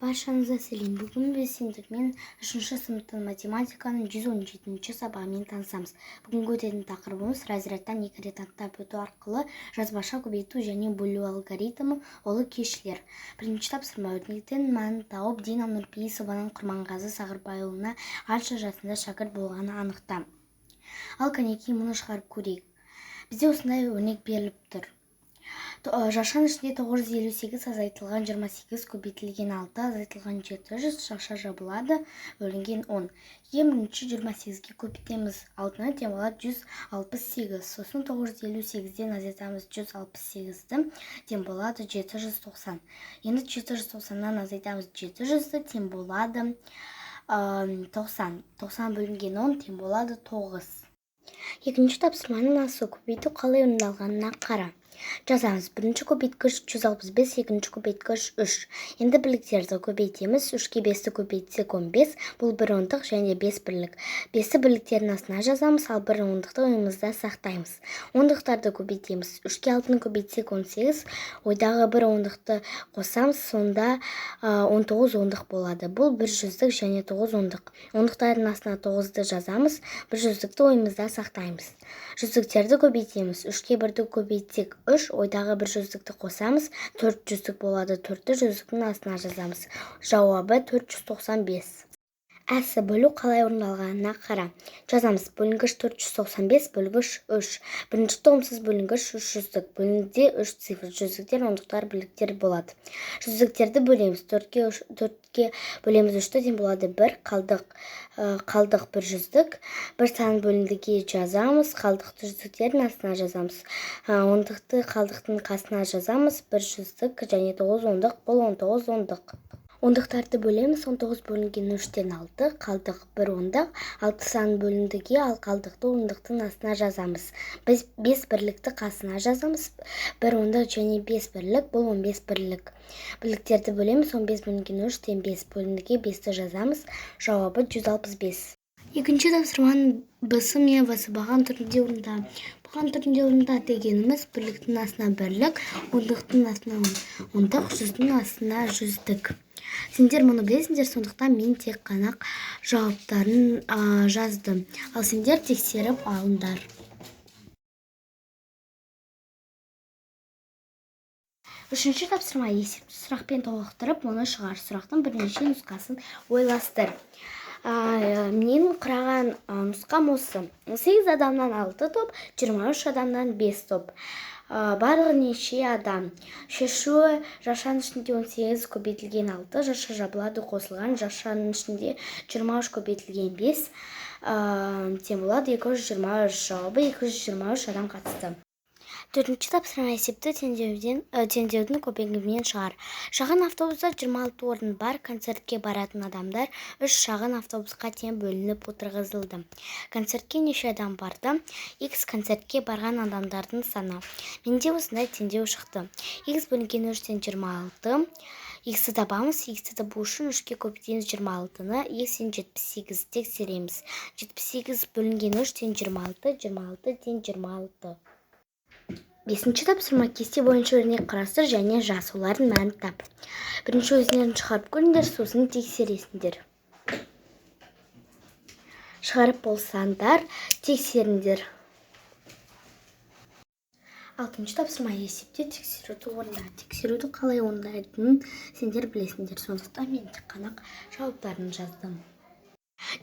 Баршаңызға сәлем. Бүгін біз сендермен 3-ші сыныптың математиканың 117-ші сабағымен танысамыз. Бүгінгі өтетін тақырыбымыз разрядтан 2 рет аттап өту арқылы жазбаша көбейту және бөлу алгоритмі олы кешілер. Бірінші тапсырма: өрнектен мәнін тауып Дина Нұрпейісованың Құрманғазы Сағырбайұлына қанша жасында шәкірт болғаны анықта. Ал кәнекей мұны шығарып көрейік. Бізде осындай өрнек беріліп тұр. Жашан ішінде 958 азайтылған 28 көбейтілген 6 азайтылған 700 шаша жабылады, бөлінген 10. Бірінші 28-ге көбейтеміз 6-ны, тең болады 168. Сосын 958-ден азайтамыз 168-ді, тең болады 790. Енді 790-нан азайтамыз 700-ді, тең болады 90. 90 бөлінген 10 тең болады 9. Екінші тапсырманың асы көбейту қалай орындалғанына қара. Жазамыз. Бірінші көбейткіш 165, екінші көбейткіш 3. Енді бірліктерді көбейтеміз. 3-ке 5-ті көбейтсек 15, бұл 1 ондық және 5 бірлік. 5-ті бірліктердің астына жазамыз, ал 1 ондықты ойымызда сақтаймыз. Ондықтарды көбейтеміз. 3-ке 6-ны көбейтсек 18, ойдағы 1 ондықты қосамыз, сонда 19 ондық болады. Бұл 1 жүздік және 9 ондық. Ондықтардың астына 9-ды жазамыз, 1 жүздікті ойымызда сақтаймыз. Жүздіктерді көбейтеміз. 3-ке 1-ді көбейтсек 3, ойдағы 1 жүздікті қосамыз, 4 жүздік болады. 4-ті жүздіктің астына жазамыз. Жауабы 495. Әсі бөлу қалай орындалғанына қара. Жазамыз. Бөлінгіш 495, бөлгіш 3. Бірінші тоғымсыз бөлінгіш 3 жүздік. Бөлінгіде 3 цифр. Жүздіктер, ондықтар, бірліктер болады. Жүздіктерді бөлеміз. 4-ке бөлеміз 3-ті, тең болады 1. Қалдық 1 жүздік. Бір сан бөліндіге жазамыз. Қалдықты жүздіктердің астына жазамыз. Ондықты қалдықтың қасына жазамыз. 1 жүздік және 9 ондық. Бұл 19 ондық. Ондықтарды бөлеміз. 19 бөлінген 3-тен 6, қалдық 1 ондық. 6 сан бөліндіге, ал қалдықты ондықтың астына жазамыз. Біз 5 бірлікті қасына жазамыз. 1 ондық және 5 бірлік, бұл 15 бірлік. Бірліктерді бөлеміз. 15 бөлінген 3-тен 5 бөліндіге 5-ті жазамыз. Жауабы 165. Екінші тапсырманың б-сы мен в-сы баған түрінде орында. Баған түрінде орында дегеніміз бірліктің астына бірлік, ондықтың астына ондық, жүздің астына жүздік. Сендер мұны білесіңдер, сондықтан мен тек қана жауаптарын жаздым. Ал сендер тексеріп алыңдар. Үшінші тапсырма: есепті сұрақпен толықтырып, оны шығар. Сұрақтың бірнеше нұсқасын ойластыр. Мен құраған нұсқам осы. 8 адамнан 6 топ, 23 адамнан 5 топ. Барлығы неше адам? Шешуі: жашаның ішінде 18 көбейтілген 6, жаша жабылады қосылған, жашаның ішінде 23 көбейтілген 5, тең болады 223. Жауабы 223 адам қатысты. Төртінші тапсырма: есепті теңдеудің көмегімен шығар. Шағын автобуста 26 орын бар. Концертке баратын адамдар 3 шағын автобусқа тең бөлініп отырғызылды. Концертке неше адам барды? X концертке барған адамдардың саны. Менде осындай теңдеу шықты. X бөлінген 3-тен 26. X'ті табамыз. X'ті табу үшін 3-ке көбейтеміз 26-ны. X'тен 78 тексереміз. 78 бөлінген 3-тен 26, 26 тең 26. Бесінші тапсырма: кесте бойынша өрнек қарастыр және жаз, олардың мәнін тап. Бірінші өзінен шығарып көріңдер, сосын тексересіңдер. Шығарып болсаңдар, тексеріңдер. Алтыншы тапсырма: есепте тексеруді орында. Тексеруді қалай орындайтынын сендер білесіңдер, сондықтан мен тек қана жауаптарын жаздым.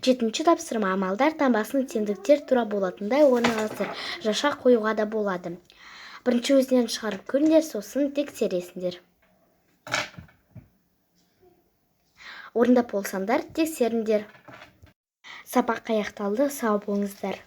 Жетінші тапсырма: амалдар таңбасының теңдіктер тура болатындай орналастыр. Жаша қоюға да болады. Бірінші өзінен шығарып көріңдер, сосын тексересіңдер. Орындап болсаңдар, тексеріңдер. Сабақ аяқталды, сау болыңыздар.